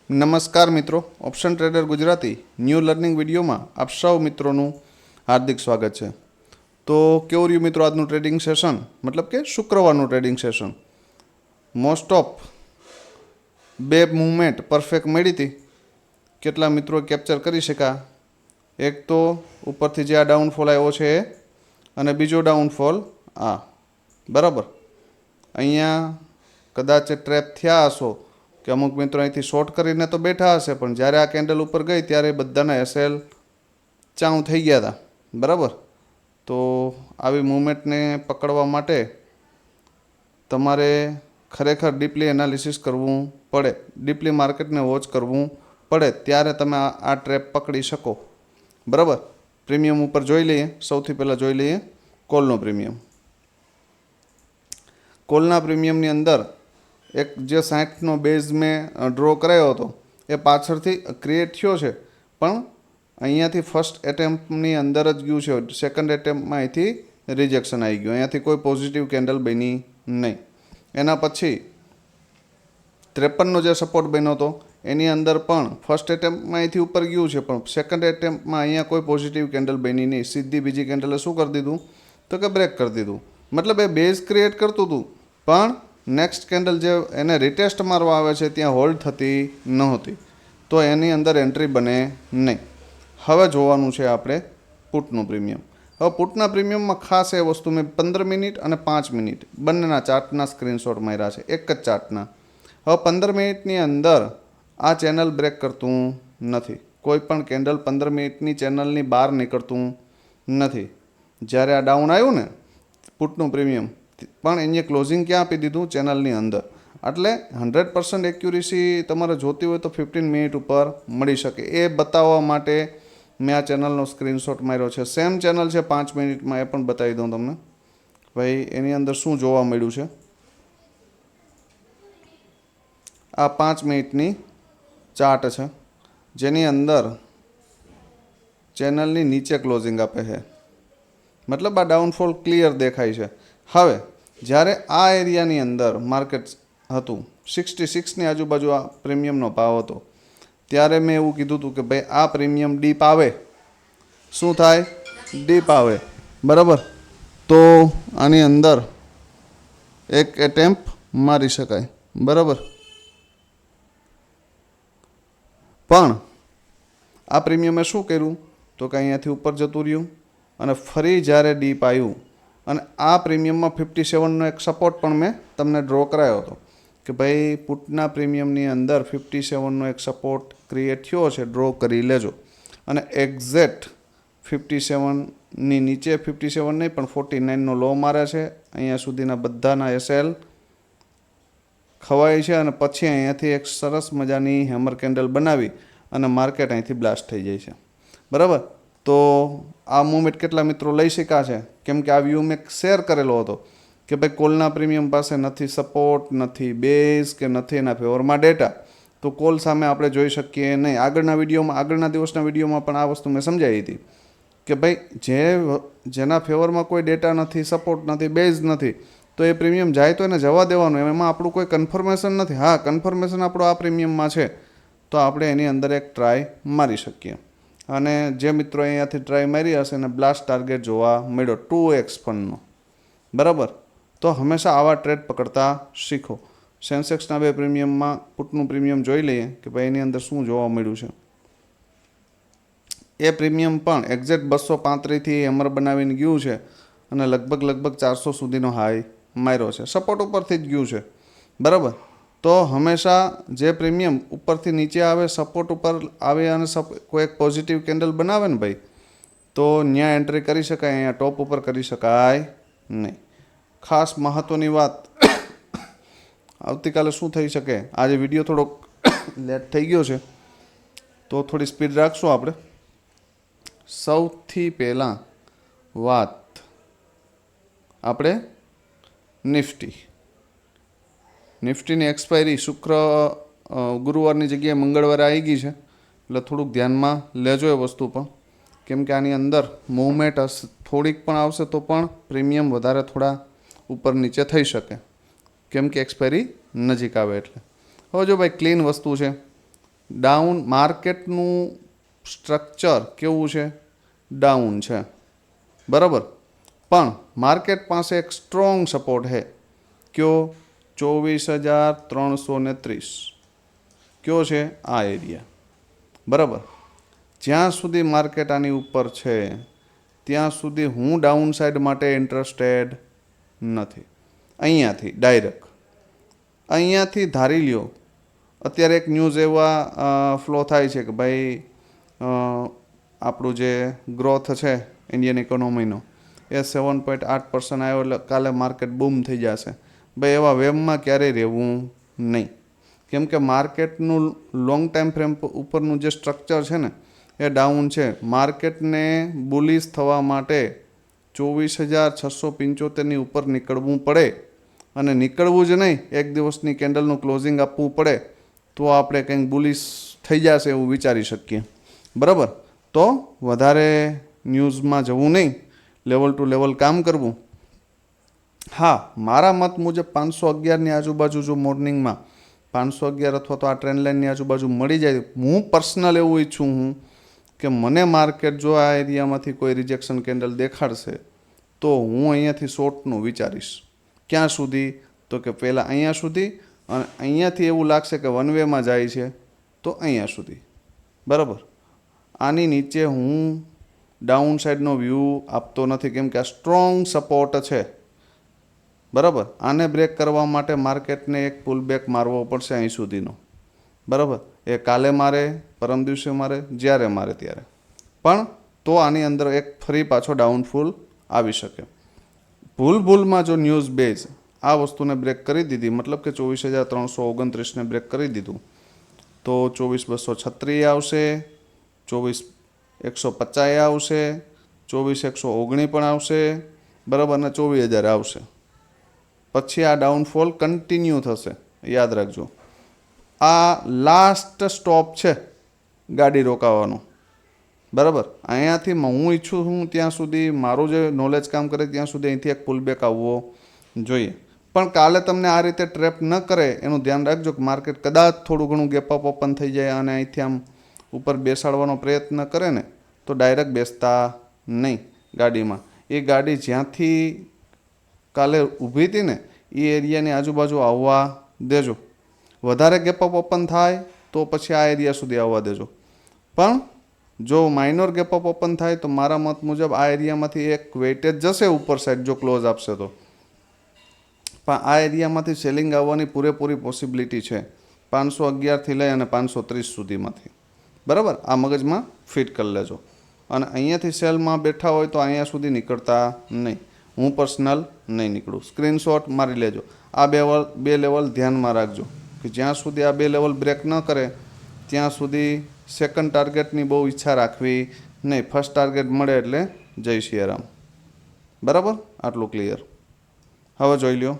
નમસ્કાર મિત્રો, option trader Gujarati new learning વિડીયોમાં આપ સૌ મિત્રોનું હાર્દિક સ્વાગત છે। તો કેવું રહ્યું મિત્રો આજનું ટ્રેડિંગ સેશન, મતલબ કે શુક્રવારનું ટ્રેડિંગ સેશન। મોસ્ટ ઓફ બે મૂવમેન્ટ પરફેક્ટ મળી હતી। કેટલા મિત્રો કેપ્ચર કરી શક્યા? એક તો ઉપરથી જે આ ડાઉનફોલ આવ્યો છે એ, અને બીજો ડાઉનફોલ આ, બરાબર। અહીંયા કદાચ ટ્રેપ થયા હશો કે અમુક મિત્રો અહીંથી શોર્ટ કરીને તો બેઠા હશે, પણ જ્યારે આ કેન્ડલ ઉપર ગઈ ત્યારે બધાના એસએલ ચાઉ થઈ ગયા હતા, બરાબર। તો આવી મૂવમેન્ટને પકડવા માટે તમારે ખરેખર ડીપલી એનાલિસિસ કરવું પડે, ડીપલી માર્કેટને વોચ કરવું પડે, ત્યારે તમે આ ટ્રેપ પકડી શકો, બરાબર। પ્રીમિયમ ઉપર જોઈ લઈએ। સૌથી પહેલાં જોઈ લઈએ કોલનો પ્રીમિયમ। કોલના પ્રીમિયમની અંદર એક જે 60નો બેઝ મેં ડ્રો કરાયો હતો એ પાછળથી ક્રિએટ થયો છે, પણ અહીંયાથી ફર્સ્ટ એટેમ્પની અંદર જ ગયું છે, સેકન્ડ એટેમ્પમાં અહીંથી રિજેક્શન આવી ગયું, અહીંયાથી કોઈ પોઝિટિવ કેન્ડલ બની નહીં। એના પછી 53નો જે સપોર્ટ બન્યો હતો એની અંદર પણ ફર્સ્ટ એટેમ્પમાં અહીંથી ઉપર ગયું છે, પણ સેકન્ડ એટેમ્પમાં અહીંયા કોઈ પોઝિટિવ કેન્ડલ બની નહીં, સીધી બીજી કેન્ડલે શું કરી દીધું તો કે બ્રેક કરી દીધું। મતલબ એ બેઝ ક્રિએટ કરતું હતું, પણ નેક્સ્ટ કેન્ડલ જે એને રિટેસ્ટ મારવા આવે છે ત્યાં હોલ્ડ થતી નહોતી, તો એની અંદર એન્ટ્રી બને નહીં। હવે જોવાનું છે આપણે પુટનું પ્રીમિયમ। હવે પુટના પ્રીમિયમમાં ખાસ એ વસ્તુ મેં 15 મિનિટ અને 5 મિનિટ બંનેના ચાર્ટના સ્ક્રીનશોટ માર્યા છે, એક જ ચાર્ટના। હવે 15 મિનિટની અંદર આ ચેનલ બ્રેક કરતું નથી, કોઈ પણ કેન્ડલ 15 મિનિટની ચેનલની બહાર નીકળતું નથી। જ્યારે આ ડાઉન આવ્યું ને પુટનું પ્રીમિયમ, પણ એને ક્લોઝિંગ ક્યાં આપી દીધું? ચેનલની અંદર। એટલે 100% એક્યુરેસી તમારે જોતી હોય તો 15 મિનિટ ઉપર મળી શકે, એ બતાવવા માટે મેં આ ચેનલનો સ્ક્રીનશોટ માર્યો છે। સેમ ચેનલ છે 5 મિનિટમાં, એ પણ બતાવી દઉં તમને ભાઈ એની અંદર શું જોવા મળ્યું છે। આ 5 મિનિટની ચાર્ટ છે, જેની અંદર ચેનલની નીચે ક્લોઝિંગ આપે છે, મતલબ આ ડાઉનફોલ ક્લિયર દેખાય છે। હવે જ્યારે આ એરિયાની અંદર માર્કેટ હતું 66ની આજુબાજુ આ પ્રીમિયમનો ભાવ હતો, ત્યારે મેં એવું કીધું હતું કે ભાઈ આ પ્રીમિયમ ડીપ આવે, શું થાય? ડીપ આવે, બરાબર। તો આની અંદર એક એટેમ્પ મારી શકાય, બરાબર। પણ આ પ્રીમિયમે શું કર્યું તો કે અહીંયાથી ઉપર જતું રહ્યું, અને ફરી જ્યારે ડીપ આવ્યું, અને આ પ્રીમિયમમાં 57નો એક સપોર્ટ પણ મેં તમને ડ્રો કરાયો હતો કે ભાઈ પુટના પ્રીમિયમની અંદર 57નો એક સપોર્ટ ક્રિએટ થયો છે, ડ્રો કરી લેજો। અને એક્ઝેક્ટ 57ની નીચે 57 નહીં પણ 49નો લો મારે છે, અહીંયા સુધીના બધાના એસએલ ખવાય છે, અને પછી અહીંયાથી એક સરસ મજાની હેમર કેન્ડલ બનાવી અને માર્કેટ અહીંથી બ્લાસ્ટ થઈ જાય છે, બરાબર। તો આ મૂવમેન્ટ કેટલા મિત્રો લઈ શક્યા છે? કેમ કે આ વ્યૂ મેં શેર કરેલો હતો કે ભાઈ કોલના પ્રીમિયમ પાસે નથી સપોર્ટ, નથી બેઝ કે નથી એના ફેવરમાં ડેટા, તો કોલ સામે આપણે જોઈ શકીએ નહીં। આગળના વિડીયોમાં, આગળના દિવસના વિડીયોમાં પણ આ વસ્તુ મેં સમજાવી હતી કે ભાઈ જેના ફેવરમાં કોઈ ડેટા નથી, સપોર્ટ નથી, બેઝ નથી, તો એ પ્રીમિયમ જાય તો એને જવા દેવાનું, એમાં આપણું કોઈ કન્ફર્મેશન નથી। હા, કન્ફર્મેશન આપણો આ પ્રીમિયમમાં છે તો આપણે એની અંદર એક ટ્રાય મારી શકીએ। અને જે મિત્રો અહીંયાથી ટ્રાય મારી હશે અને બ્લાસ્ટ ટાર્ગેટ જોવા મળ્યો 2x ફંડનો, બરાબર, તો હંમેશા આવા ટ્રેડ પકડતા શીખો। સેન્સેક્સના બે પ્રીમિયમમાં પુટનું પ્રીમિયમ જોઈ લઈએ કે ભાઈ એની અંદર શું જોવા મળ્યું છે। એ પ્રીમિયમ પણ એક્ઝેક્ટ 235થી હેમર બનાવીને ગયું છે, અને લગભગ 400 સુધીનો હાઈ માર્યો છે, સપોર્ટ ઉપરથી જ ગયું છે, બરાબર। તો હંમેશા જે પ્રીમિયમ ઉપરથી નીચે આવે, સપોર્ટ ઉપર આવે અને કોઈ એક પોઝિટિવ કેન્ડલ બનાવે ને ભાઈ, તો ત્યાં એન્ટ્રી કરી શકાય, અહીંયા ટોપ ઉપર કરી શકાય નહીં। ખાસ મહત્ત્વની વાત, આવતીકાલે શું થઈ શકે? આજે વિડીયો થોડોક લેટ થઈ ગયો છે તો થોડી સ્પીડ રાખશું આપણે। સૌથી પહેલાં વાત આપણે નિફ્ટીની એક્સપાયરી ગુરુવારની જગ્યાએ મંગળવારે આવી ગઈ છે, એટલે થોડુંક ધ્યાનમાં લેજો એ વસ્તુ પણ, કેમ કે આની અંદર મૂવમેન્ટ થોડીક પણ આવશે તો પણ પ્રીમિયમ વધારે થોડા ઉપર નીચે થઈ શકે, કેમ કે એક્સપાયરી નજીક આવે એટલે। હવે જો ભાઈ ક્લીન વસ્તુ છે, ડાઉન માર્કેટનું સ્ટ્રક્ચર કેવું છે? ડાઉન છે, બરાબર. પણ માર્કેટ પાસે એક સ્ટ્રોંગ સપોર્ટ છે. કયો? 24,330. કયો છે? આ એરિયા, બરાબર. જ્યાં સુધી માર્કેટ આની ઉપર છે ત્યાં સુધી હું ડાઉન સાઈડ માટે ઇન્ટરેસ્ટેડ નથી. અહીંયાથી ડાયરેક્ટ અહીંયાથી ધારી લ્યો. અત્યારે એક ન્યૂઝ એવા ફ્લો થાય છે કે ભાઈ આપણું જે ગ્રોથ છે ઇન્ડિયન ઇકોનોમીનો એ 7.8% આવ્યો એટલે કાલે માર્કેટ બૂમ થઈ જશે. ભાઈ એવા વેવમાં ક્યારેય રહેવું નહીં. કેમ કે માર્કેટનું લોંગ ટાઈમ ફ્રેમ ઉપરનું જે સ્ટ્રક્ચર છે ને એ ડાઉન છે. માર્કેટને બુલિશ થવા માટે 24,675ની ઉપર નીકળવું પડે, અને નીકળવું જ નહીં, એક દિવસની કેન્ડલનું ક્લોઝિંગ આપવું પડે તો આપણે કંઈક બુલિશ થઈ જશે એવું વિચારી શકીએ, બરાબર. તો વધારે ન્યૂઝમાં જવું નહીં, લેવલ ટુ લેવલ કામ કરવું. હા, મારા મત મુજબ 511ની આજુબાજુ જો મોર્નિંગમાં 511 અથવા તો આ ટ્રેન્ડ લાઇનની આજુબાજુ મળી જાય, હું પર્સનલ એવું ઈચ્છું હું કે મને માર્કેટ જો આ એરિયામાંથી કોઈ રિજેક્શન કેન્ડલ દેખાડશે તો હું અહીંયાથી શોર્ટનું વિચારીશ. ક્યાં સુધી? તો કે પહેલાં અહીંયા સુધી, અને અહીંયાથી એવું લાગશે કે વન વેમાં જાય છે તો અહીંયા સુધી, બરાબર. આની નીચે હું ડાઉન સાઈડનો વ્યૂ આપતો નથી, કેમ કે આ સ્ટ્રોંગ સપોર્ટ છે, બરાબર. આને બ્રેક કરવા માટે માર્કેટને એક પુલ બેક મારવો પડશે અહીં સુધીનો, બરાબર. એ કાલે મારે, પરમ દિવસે મારે, જ્યારે મારે ત્યારે, પણ તો આની અંદર એક ફરી પાછો ડાઉનફોલ આવી શકે. ભૂલમાં જો ન્યૂઝ બેઝ આ વસ્તુને બ્રેક કરી દીધી, મતલબ કે 24,329ને બ્રેક કરી દીધું, તો 24,236 આવશે, 24,150 આવશે, 24,119 પણ આવશે, બરાબર, અને 24,000 આવશે. પછી આ ડાઉનફોલ કન્ટિન્યુ થશે. યાદ રાખજો, આ લાસ્ટ સ્ટોપ છે ગાડી રોકાવાનો, બરાબર. અહીંયાથી હું ઈચ્છું છું ત્યાં સુધી, મારું જે નોલેજ કામ કરે ત્યાં સુધી અહીંથી એક પુલબેક આવવો જોઈએ. પણ કાલે તમને આ રીતે ટ્રેપ ન કરે એનું ધ્યાન રાખજો કે માર્કેટ કદાચ થોડું ઘણું ગેપ અપ ઓપન થઈ જાય અને અહીંથી આમ ઉપર બેસાડવાનો પ્રયત્ન કરે ને તો ડાયરેક્ટ બેસતા નહીં ગાડીમાં. એ ગાડી જ્યાંથી કાલે ઊભી હતી ને એ એરિયાની આજુબાજુ આવવા દેજો. વધારે ગેપ અપ ઓપન થાય તો પછી આ એરિયા સુધી આવવા દેજો. પણ જો માઇનોર ગેપ અપ ઓપન થાય તો મારા મત મુજબ આ એરિયામાંથી એક વેઇટેજ જશે ઉપર સાઈડ જો ક્લોઝ આપશે તો. પણ આ એરિયામાંથી સેલિંગ આવવાની પૂરેપૂરી પોસિબિલિટી છે 511થી લઈ અને 530 સુધીમાંથી, બરાબર. આ મગજમાં ફિટ કરી લેજો. અને અહીંયાથી સેલમાં બેઠા હોય તો અહીંયા સુધી નીકળતા નહીં. હું પર્સનલ નહીં નીકળું. સ્ક્રીનશોટ મારી લેજો. આ બે લેવલ ધ્યાનમાં રાખજો કે જ્યાં સુધી આ બે લેવલ બ્રેક ન કરે ત્યાં સુધી સેકન્ડ ટાર્ગેટની બહુ ઈચ્છા રાખવી નહીં. ફર્સ્ટ ટાર્ગેટ મળે એટલે જય સિયારામ, બરાબર. આટલું ક્લિયર. હવે જોઈ લ્યો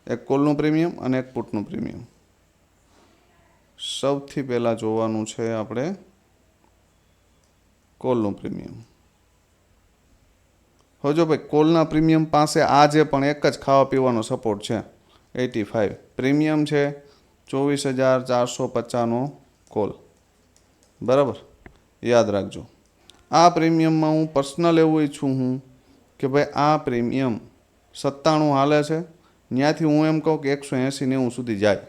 એક કોલનું પ્રીમિયમ અને એક પુટનું પ્રીમિયમ. સૌથી પહેલાં જોવાનું છે આપણે કોલનું પ્રીમિયમ. હવે જો ભાઈ કોલના પ્રીમિયમ પાસે આજે પણ એક જ ખાવા પીવાનો સપોર્ટ છે 85. પ્રીમિયમ છે 24,450નો કોલ, બરાબર. યાદ રાખજો. આ પ્રીમિયમમાં હું પર્સનલ એવું ઈચ્છું હું કે ભાઈ આ પ્રીમિયમ 97 હાલે છે, ત્યાંથી હું એમ કહું કે 180-90 સુધી જાય,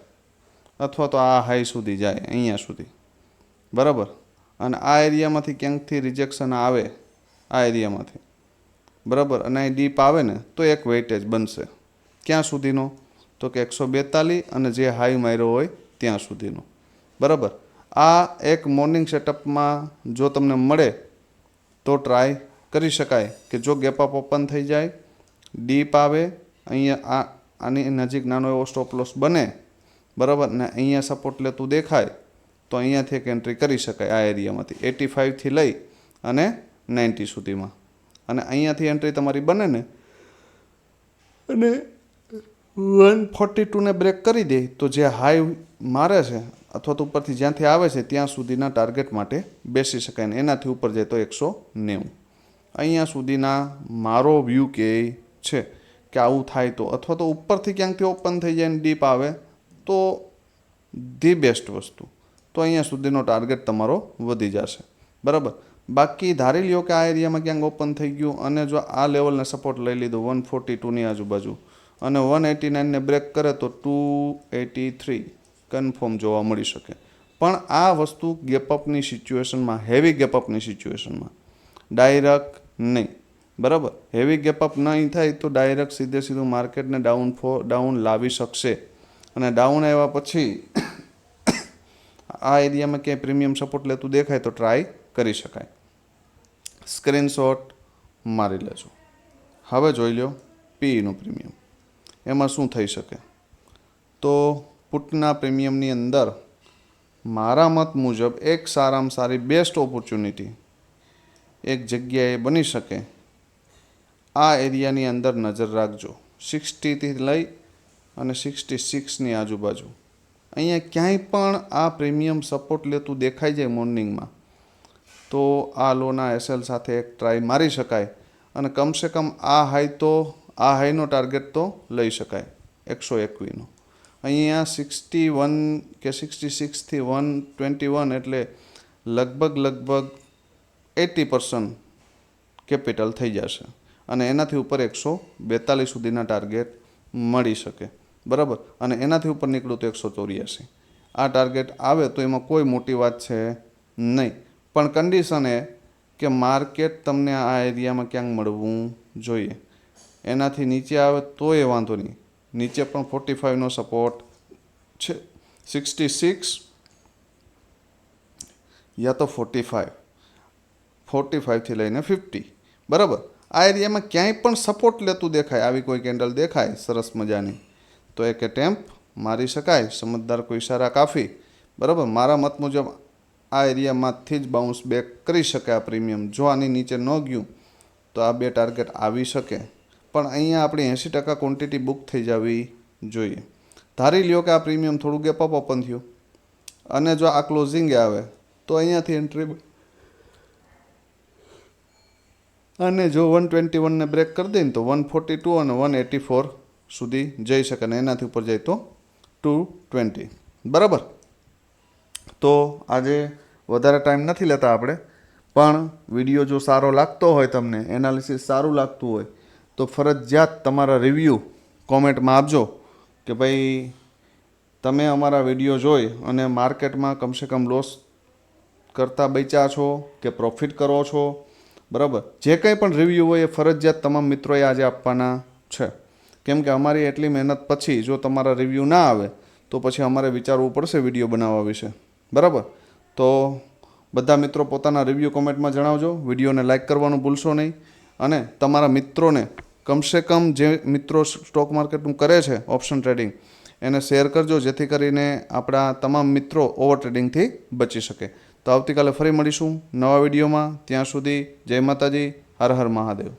અથવા તો આ હાઈ સુધી જાય અહીંયા સુધી, બરાબર. અને આ એરિયામાંથી ક્યાંકથી રિજેક્શન આવે આ એરિયામાંથી, બરાબર, અને અહીં ડીપ આવે ને તો એક વેઇટેજ બનશે. ક્યાં સુધીનો? તો કે 142 અને જે હાઈ માર્યો હોય ત્યાં સુધીનો, બરાબર. આ એક મોર્નિંગ સેટઅપમાં જો તમને મળે તો ટ્રાય કરી શકાય કે જો ગેપ અપ ઓપન થઈ જાય, ડીપ આવે, અહીંયા આની નજીક નાનો એવો સ્ટોપ લોસ બને, બરાબર, ને અહીંયા સપોર્ટ લેતું દેખાય તો અહીંયાથી એક એન્ટ્રી કરી શકાય આ એરિયામાંથી 85થી લઈ અને 90 સુધીમાં. અને અહીંયાથી એન્ટ્રી તમારી બને ને અને 142ને બ્રેક કરી દે તો જે હાઈ મારે છે અથવા તો ઉપરથી જ્યાંથી આવે છે ત્યાં સુધીના ટાર્ગેટ માટે બેસી શકાય ને એનાથી ઉપર જાય તો 190. અહીંયા સુધીના મારો વ્યૂ કે છે કે આવું થાય તો, અથવા તો ઉપરથી ક્યાંકથી ઓપન થઈ જાય ને ડીપ આવે તો ધી બેસ્ટ વસ્તુ, તો અહીંયા સુધીનો ટાર્ગેટ તમારો વધી જશે, બરાબર. બાકી ધારી લ્યો કે આ એરિયામાં ક્યાંક ઓપન થઈ ગયું અને જો આ લેવલને સપોર્ટ લઈ લીધું 142ની આજુબાજુ અને 189ને બ્રેક કરે તો 283 કન્ફર્મ જોવા મળી શકે. પણ આ વસ્તુ ગેપઅપની સિચ્યુએશનમાં, હેવી ગેપઅપની સિચ્યુએશનમાં, ડાયરેક્ટ નહીં, બરાબર. હેવી ગેપઅપ નહીં થાય તો ડાયરેક્ટ સીધું માર્કેટને ડાઉન લાવી શકશે અને ડાઉન આવ્યા પછી આ એરિયામાં ક્યાંય પ્રીમિયમ સપોર્ટ લેતું દેખાય તો ટ્રાય કરી શકાય. સ્ક્રીનશોટ મારી લેજો. હવે જોઈ લો પીઈનું પ્રીમિયમ. એમાં શું થઈ શકે? તો પુટના પ્રીમિયમની અંદર મારા મત મુજબ એક સારામાં સારી બેસ્ટ ઓપોર્ચ્યુનિટી એક જગ્યાએ બની શકે. આ એરિયાની અંદર નજર રાખજો. 60થી લઈ અને 66ની આજુબાજુ અહીંયા ક્યાંય પણ આ પ્રીમિયમ સપોર્ટ લેતું દેખાઈ જાય મોર્નિંગમાં તો આ લોના એસએલ સાથે એક ટ્રાય મારી શકાય અને કમસે કમ આ હાઈનો ટાર્ગેટ તો લઈ શકાય 121નો. અહીંયા 61 કે 66થી 121 એટલે લગભગ 80% કેપિટલ થઈ જશે અને એનાથી ઉપર 142 સુધીના ટાર્ગેટ મળી શકે, બરાબર. અને એનાથી ઉપર નીકળું તો 184. આ ટાર્ગેટ આવે તો એમાં કોઈ મોટી વાત છે નહીં, પણ કન્ડિશન એ કે માર્કેટ તમને આ એરિયામાં ક્યાંક મળવું જોઈએ. એનાથી નીચે આવે તો એ વાંધો નહીં. નીચે પણ 45નો સપોર્ટ છે, 66 યા તો 45થી લઈને 50, બરાબર. આ એરિયામાં ક્યાંય પણ સપોર્ટ લેતું દેખાય, આવી કોઈ કેન્ડલ દેખાય સરસ મજાની તો એક એટેમ્પ મારી શકાય. સમજદાર કોઈ ઇશારા કાફી, બરાબર. મારા મત મુજબ આ એરિયામાંથી જ બાઉન્સ બેક કરી શકે આ પ્રીમિયમ. જો આની નીચે ન ગયું તો આ બે ટાર્ગેટ આવી શકે, પણ અહીંયા આપણી 80% ક્વોન્ટિટી બુક થઈ જવી જોઈએ. ધારી લ્યો કે આ પ્રીમિયમ થોડું ગેપઅપ ઓપન થયું અને જો આ ક્લોઝિંગ આવે તો અહીંયાથી એન્ટ્રી અને જો 121ને બ્રેક કરી દે ને તો 142 અને 184 સુધી જઈ શકે અને એનાથી ઉપર જાય તો 220, બરાબર. તો આજે વધારે ટાઈમ નથી લેતા આપણે, પણ વિડીયો જો સારો લાગતો હોય, તમને એનાલિસિસ સારું લાગતું હોય તો ફરજિયાત તમારા રિવ્યૂ કોમેન્ટમાં આપજો કે ભાઈ તમે અમારા વિડીયો જોઈ અને માર્કેટમાં કમસે કમ લોસ કરતાં બચ્યા છો કે પ્રોફિટ કરો છો, બરાબર. જે કંઈ પણ રિવ્યૂ હોય એ ફરજિયાત તમામ મિત્રોએ આજે આપવાના છે, કેમ કે અમારી એટલી મહેનત પછી જો તમારા રિવ્યૂ ના આવે તો પછી અમારે વિચારવું પડશે વિડીયો બનાવવા વિશે, બરાબર. તો બધા મિત્રો પોતાના રિવ્યૂ કોમેન્ટમાં જણાવજો. વિડીયોને લાઇક કરવાનું ભૂલશો નહીં અને તમારા મિત્રોને કમસે કમ જે મિત્રો સ્ટોક માર્કેટનું કરે છે ઓપ્શન ટ્રેડિંગ એને શેર કરજો, જેથી કરીને આપણા તમામ મિત્રો ઓવર ટ્રેડિંગથી બચી શકે. તો આવતીકાલે ફરી મળીશું નવા વિડીયોમાં. ત્યાં સુધી જય માતાજી, હર હર મહાદેવ.